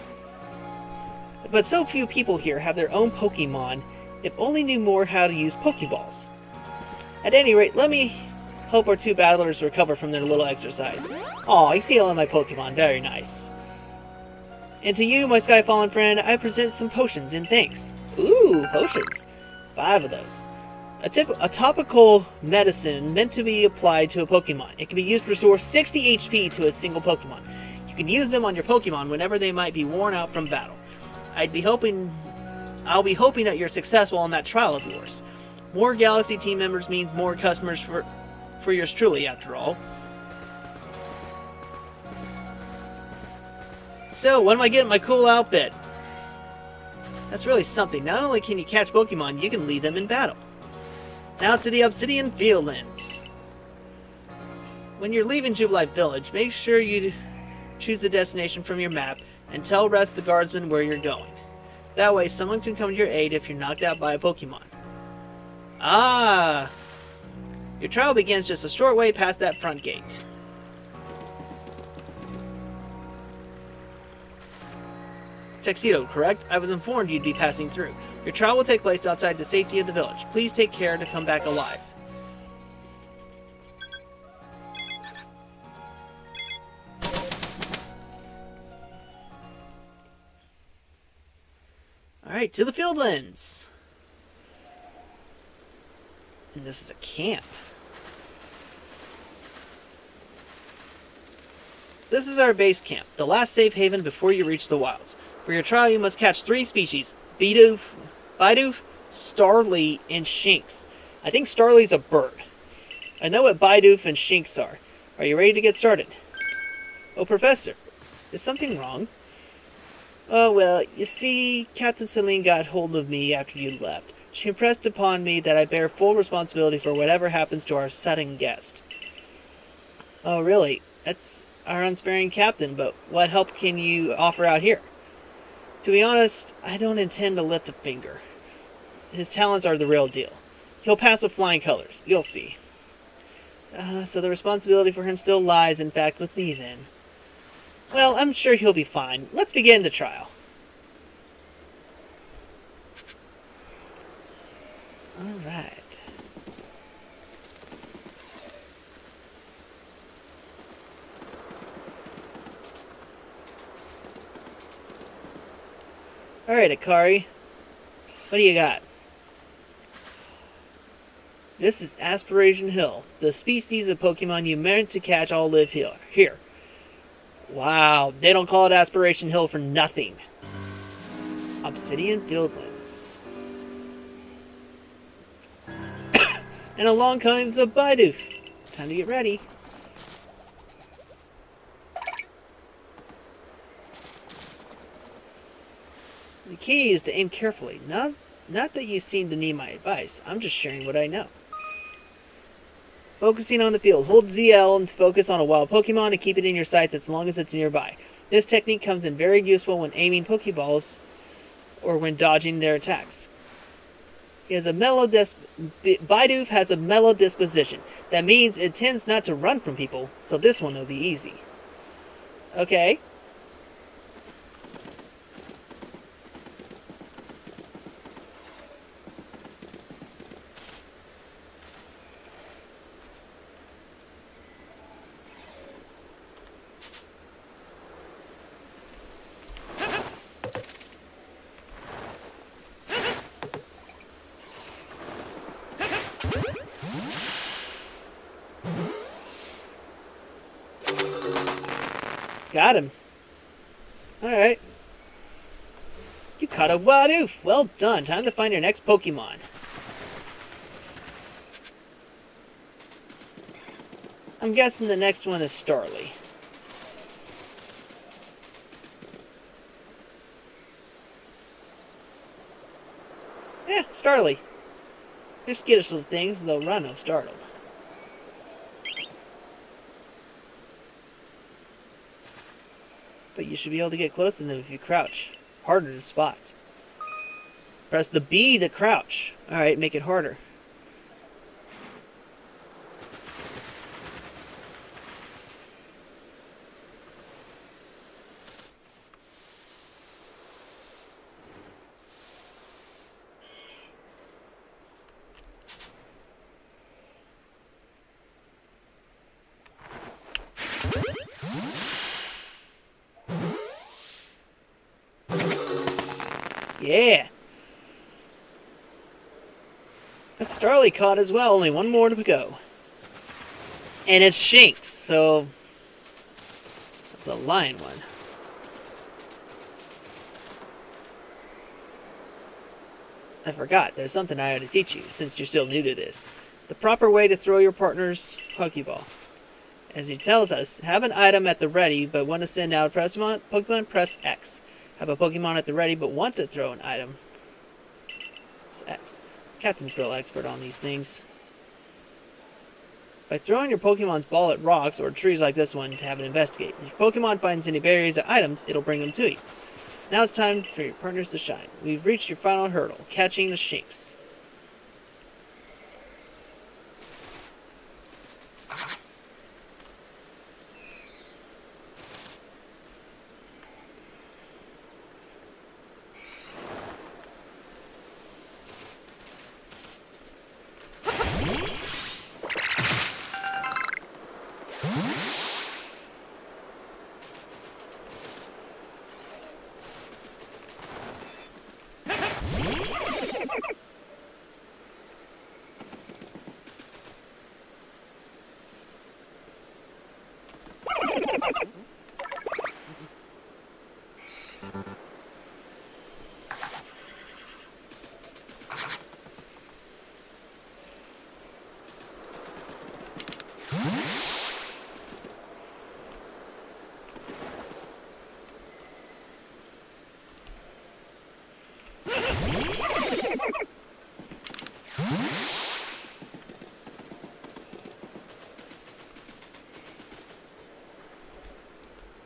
But so few people here have their own Pokemon, if only knew more how to use Pokeballs. At any rate, let me help our two battlers recover from their little exercise. Aw, you see all of my Pokemon, very nice. And to you, my sky-fallen friend, I present some potions in thanks. Ooh, potions. 5 of those. A topical medicine meant to be applied to a Pokemon. It can be used to restore 60 HP to a single Pokemon. You can use them on your Pokemon whenever they might be worn out from battle. I'll be hoping that you're successful on that trial of yours. More Galaxy team members means more customers for yours truly, after all. So, what am I getting my cool outfit? That's really something. Not only can you catch Pokemon, you can lead them in battle. Now to the Obsidian Fieldlands. When you're leaving Jubilife Village, make sure you choose a destination from your map and tell rest the guardsmen where you're going. That way, someone can come to your aid if you're knocked out by a Pokemon. Ah! Your trial begins just a short way past that front gate. Tuxedo, correct? I was informed you'd be passing through. Your trial will take place outside the safety of the village. Please take care to come back alive. Alright, to the Fieldlands. And this is a camp. This is our base camp, the last safe haven before you reach the wilds. For your trial, you must catch 3 species: Bidoof, Starly, and Shinx. I think Starly's a bird. I know what Bidoof and Shinx are. Are you ready to get started? Oh, Professor, is something wrong? Oh, well, you see, Captain Celine got hold of me after you left. She impressed upon me that I bear full responsibility for whatever happens to our sudden guest. Oh, really? That's our unsparing captain, but what help can you offer out here? To be honest, I don't intend to lift a finger. His talents are the real deal. He'll pass with flying colors. You'll see. So the responsibility for him still lies, in fact, with me, then. Well, I'm sure he'll be fine. Let's begin the trial. Alright. Alright, Akari. What do you got? This is Aspiration Hill. The species of Pokemon you meant to catch all live here. Wow, they don't call it Aspiration Hill for nothing. Obsidian Fieldlands. And along comes a Bidoof. Time to get ready. The key is to aim carefully. Not that you seem to need my advice. I'm just sharing what I know. Focusing on the field. Hold ZL and focus on a wild Pokemon and keep it in your sights as long as it's nearby. This technique comes in very useful when aiming Pokeballs or when dodging their attacks. Bidoof has a mellow disposition. That means it tends not to run from people, so this one will be easy. Okay. Got him. Alright. You caught a Bidoof. Well done. Time to find your next Pokemon. I'm guessing the next one is Starly. Yeah, Starly. Just get us some things, they'll run if startled. But you should be able to get close to them if you crouch. Harder to spot. Press the B to crouch. Alright, make it harder. Yeah. A Starly caught as well. Only one more to go. And it's Shinx, so that's a lion one. I forgot, there's something I ought to teach you, since you're still new to this. The proper way to throw your partner's Pokeball. As he tells us, have an item at the ready, but want to send out a Pokemon, press X. Have a Pokemon at the ready, but want to throw an item. It's X. Captain's real expert on these things. By throwing your Pokemon's ball at rocks or trees like this one to have it investigate. If your Pokemon finds any berries or items, it'll bring them to you. Now it's time for your partners to shine. We've reached your final hurdle, catching the Shinx.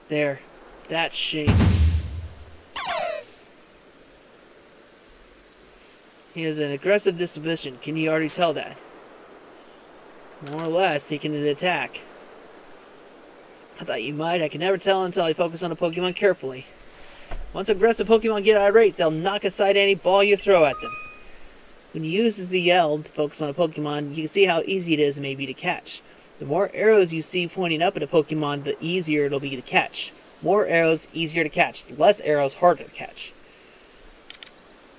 There. That's Shinx. He has an aggressive disposition. Can you already tell that? More or less, he can attack. I thought you might. I can never tell until I focus on a Pokemon carefully. Once aggressive Pokemon get irate, they'll knock aside any ball you throw at them. When you use the ZL to focus on a Pokemon, you can see how easy it is maybe to catch. The more arrows you see pointing up at a Pokemon, the easier it'll be to catch. More arrows, easier to catch. Less arrows, harder to catch.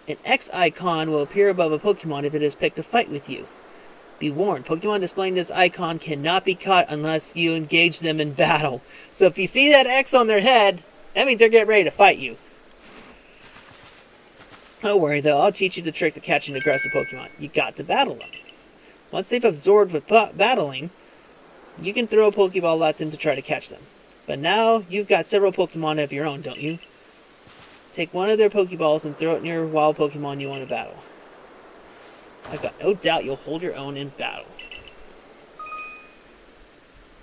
An X icon will appear above a Pokemon if it has picked a fight with you. Be warned, Pokemon displaying this icon cannot be caught unless you engage them in battle. So if you see that X on their head, that means they're getting ready to fight you. Don't worry though, I'll teach you the trick to catching aggressive Pokemon. You got to battle them. Once they've absorbed with battling, you can throw a Pokeball at them to try to catch them. But now, you've got several Pokemon of your own, don't you? Take one of their Pokeballs and throw it near wild Pokemon you want to battle. I've got no doubt you'll hold your own in battle.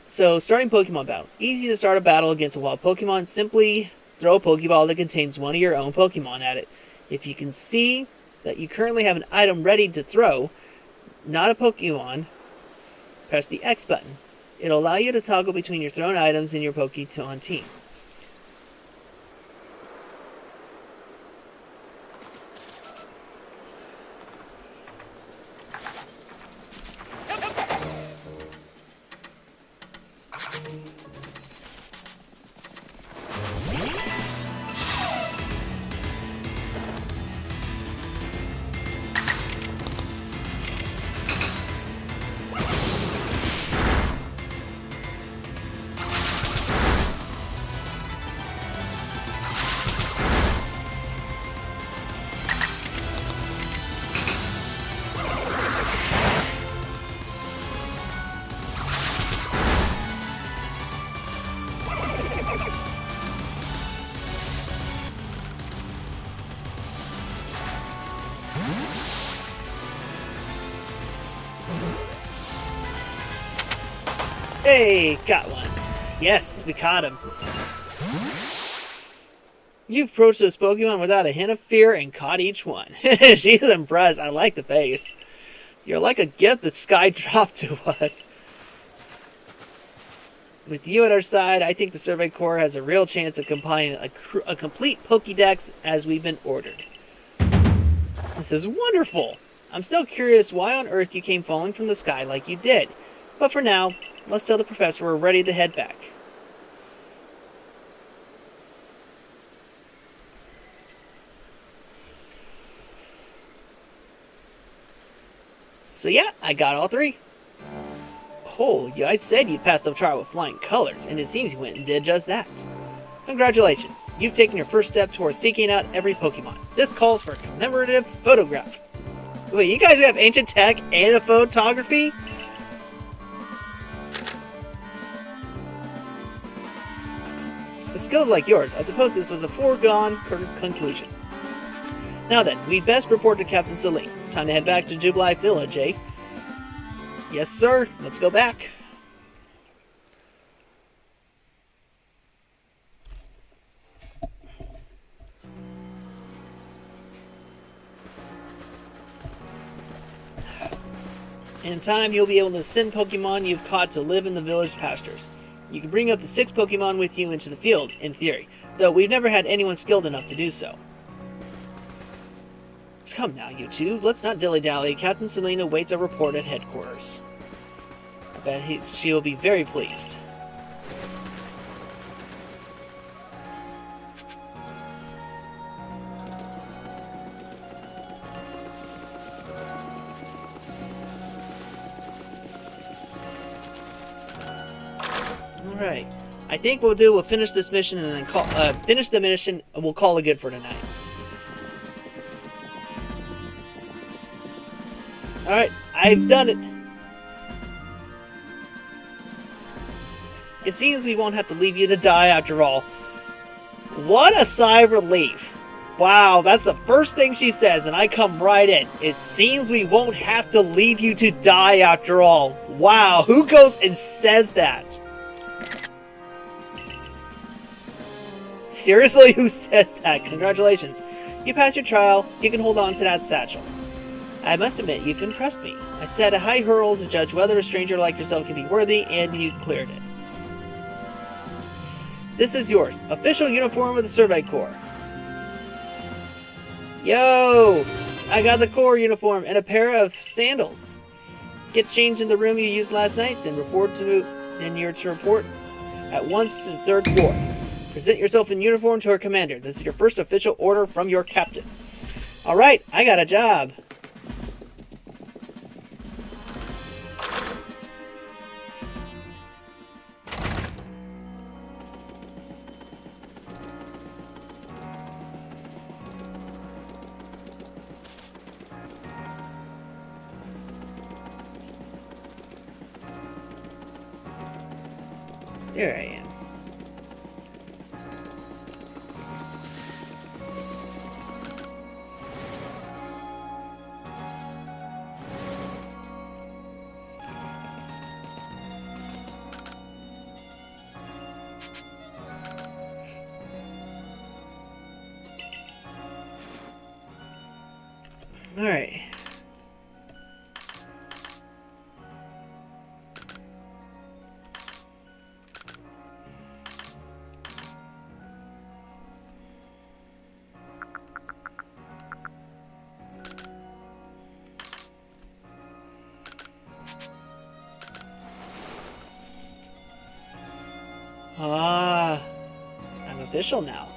So, starting Pokemon battles. Easy to start a battle against a wild Pokemon. Simply throw a Pokeball that contains one of your own Pokemon at it. If you can see that you currently have an item ready to throw, not a Pokemon, press the X button. It'll allow you to toggle between your thrown items and your Pokemon team. Hey, got one. Yes, we caught him. You've approached this Pokemon without a hint of fear and caught each one. She's impressed. I like the face. You're like a gift that Sky dropped to us. With you at our side, I think the Survey Corps has a real chance of compiling a complete Pokédex as we've been ordered. This is wonderful. I'm still curious why on earth you came falling from the sky like you did. But for now, let's tell the professor we're ready to head back. So yeah, I got all 3. Oh, I said you'd pass the trial with flying colors, and it seems you went and did just that. Congratulations, you've taken your first step towards seeking out every Pokemon. This calls for a commemorative photograph. Wait, you guys have ancient tech and a photography? With skills like yours, I suppose this was a foregone conclusion. Now then, we'd best report to Captain Celine. Time to head back to Jubilee Village, eh? Yes, sir. Let's go back. In time, you'll be able to send Pokemon you've caught to live in the village pastures. You can bring up to 6 Pokemon with you into the field, in theory, though we've never had anyone skilled enough to do so. Come now, you two. Let's not dilly-dally. Captain Selena waits a report at headquarters. I bet she'll be very pleased. Alright. I think what we'll finish this mission and then finish the mission and we'll call it good for tonight. Alright, I've done it. It seems we won't have to leave you to die after all. What a sigh of relief. Wow, that's the first thing she says, and I come right in. It seems we won't have to leave you to die after all. Wow, who goes and says that? Seriously, who says that? Congratulations. You passed your trial. You can hold on to that satchel. I must admit, you've impressed me. I set a high hurdle to judge whether a stranger like yourself can be worthy, and you cleared it. This is yours. Official uniform of the Survey Corps. Yo! I got the Corps uniform and a pair of sandals. Get changed in the room you used last night, then you're to report at once to the 3rd floor. Present yourself in uniform to our commander. This is your first official order from your captain. Alright, I got a job. There I am. All right. I'm official now.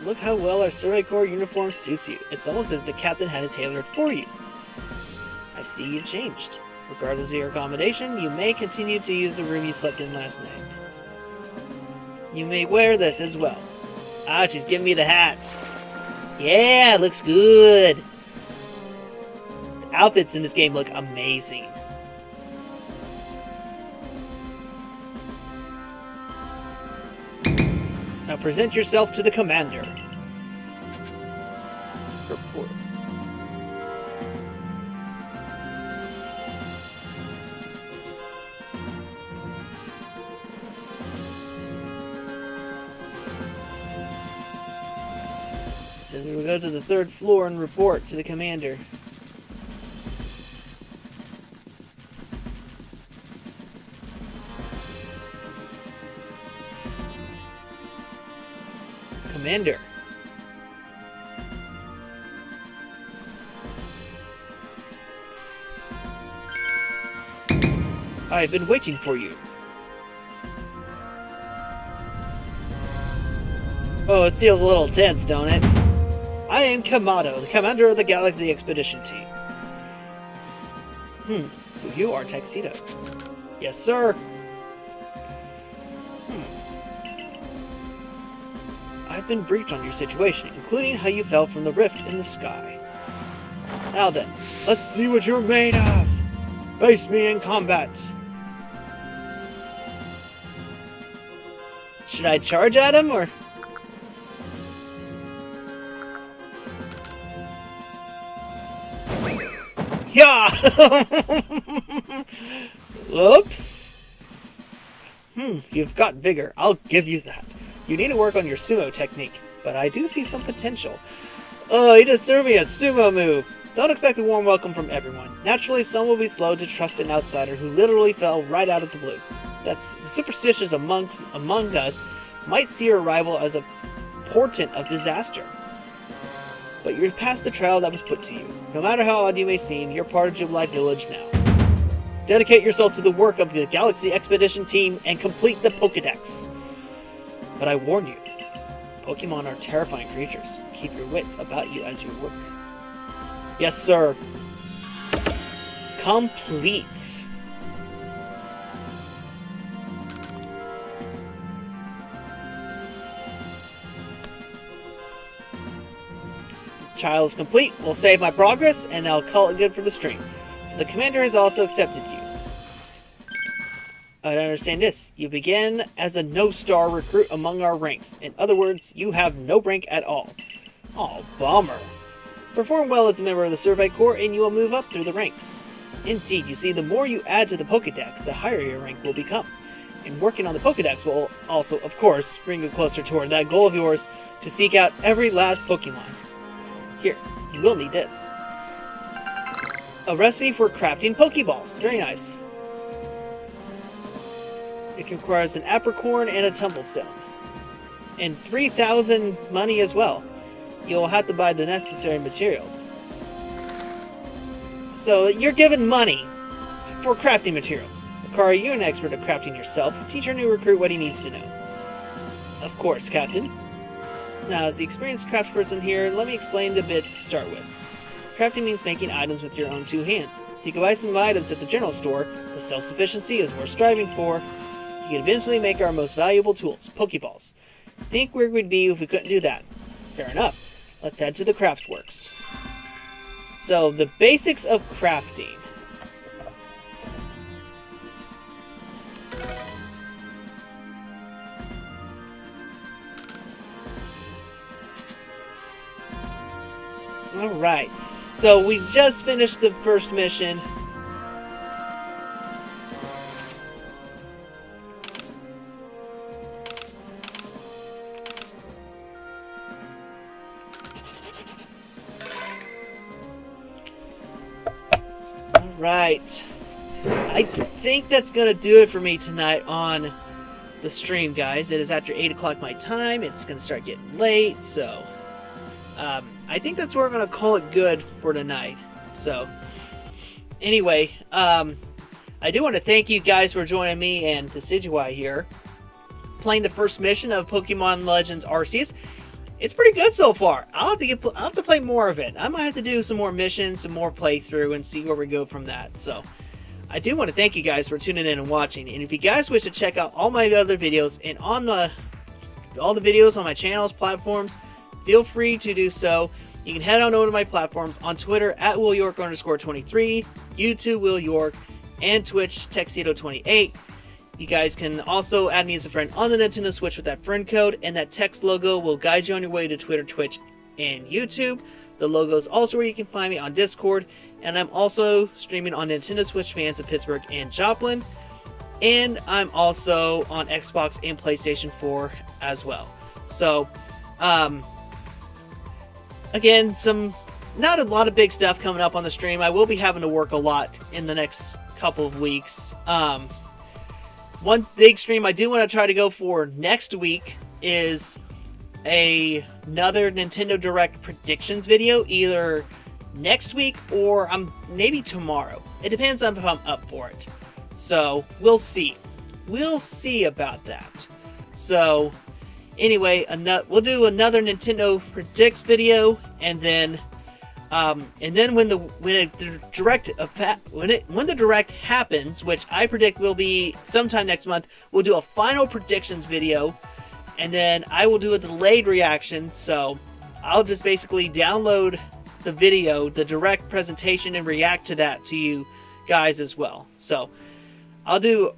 Look how well our Survey Corps uniform suits you. It's almost as if the captain had it tailored for you. I see you've changed. Regardless of your accommodation, you may continue to use the room you slept in last night. You may wear this as well. Ah, she's giving me the hat. Yeah, it looks good. The outfits in this game look amazing. Now present yourself to the commander. Report. Says we'll go to the 3rd floor and report to the commander. Commander. I've been waiting for you. Oh, it feels a little tense, don't it? I am Kamado, the commander of the Galaxy Expedition Team. So you are Tuxedo. Yes, sir. I've been briefed on your situation, including how you fell from the rift in the sky. Now then, let's see what you're made of. Face me in combat. Should I charge at him, or...? Yeah! Whoops. You've got vigor. I'll give you that. You need to work on your sumo technique, but I do see some potential. Oh, he just threw me a sumo move. Don't expect a warm welcome from everyone. Naturally, some will be slow to trust an outsider who literally fell right out of the blue. That's the superstitious among us might see your arrival as a portent of disaster. But you're past the trial that was put to you. No matter how odd you may seem, you're part of Jubilee Village now. Dedicate yourself to the work of the Galaxy Expedition Team and complete the Pokédex. But I warn you, Pokemon are terrifying creatures. Keep your wits about you as you work. Yes, sir. Complete. Trial is complete. We'll save my progress, and I'll call it good for the stream. So the commander has also accepted you. I don't understand this. You begin as a no-star recruit among our ranks. In other words, you have no rank at all. Oh, bummer. Perform well as a member of the Survey Corps, and you will move up through the ranks. Indeed, you see, the more you add to the Pokédex, the higher your rank will become. And working on the Pokédex will also, of course, bring you closer toward that goal of yours to seek out every last Pokémon. Here, you will need this. A recipe for crafting Pokeballs. Very nice. It requires an apricorn and a tumblestone. And 3,000 money as well. You'll have to buy the necessary materials. So you're given money for crafting materials. Akari, you're an expert at crafting yourself. Teach our new recruit what he needs to know. Of course, Captain. Now, as the experienced craftsperson here, let me explain the bit to start with. Crafting means making items with your own two hands. You can buy some items at the general store, but self-sufficiency is worth striving for. You can eventually make our most valuable tools, Pokeballs. Think where we'd be if we couldn't do that. Fair enough. Let's head to the Craftworks. So, the basics of crafting. Alright, so we just finished the first mission. Alright, I think that's going to do it for me tonight on the stream, guys. It is after 8 o'clock my time. It's going to start getting late, so... I think that's where we're going to call it good for tonight. So, anyway, I do want to thank you guys for joining me and Decidueye here, playing the first mission of Pokemon Legends Arceus. It's pretty good so far. I'll have to play more of it. I might have to do some more missions, some more playthrough, and see where we go from that. So, I do want to thank you guys for tuning in and watching. And if you guys wish to check out all my other videos and on all the videos on my channels, platforms, feel free to do so. You can head on over to my platforms on Twitter at WillYork_23, YouTube Will York, and Twitch Tuxedo28. You guys can also add me as a friend on the Nintendo Switch with that friend code, and that text logo will guide you on your way to Twitter, Twitch, and YouTube. The logo is also where you can find me on Discord, and I'm also streaming on Nintendo Switch fans of Pittsburgh and Joplin, and I'm also on Xbox and PlayStation 4 as well. So, again, not a lot of big stuff coming up on the stream. I will be having to work a lot in the next couple of weeks. One big stream I do want to try to go for next week is another Nintendo Direct predictions video, either next week or maybe tomorrow. It depends on if I'm up for it. So we'll see. We'll see about that. So anyway, we'll do another Nintendo Predicts video, and then when the direct happens, which I predict will be sometime next month, we'll do a final predictions video, and then I will do a delayed reaction. So I'll just basically download the video, the direct presentation, and react to that to you guys as well. So I'll do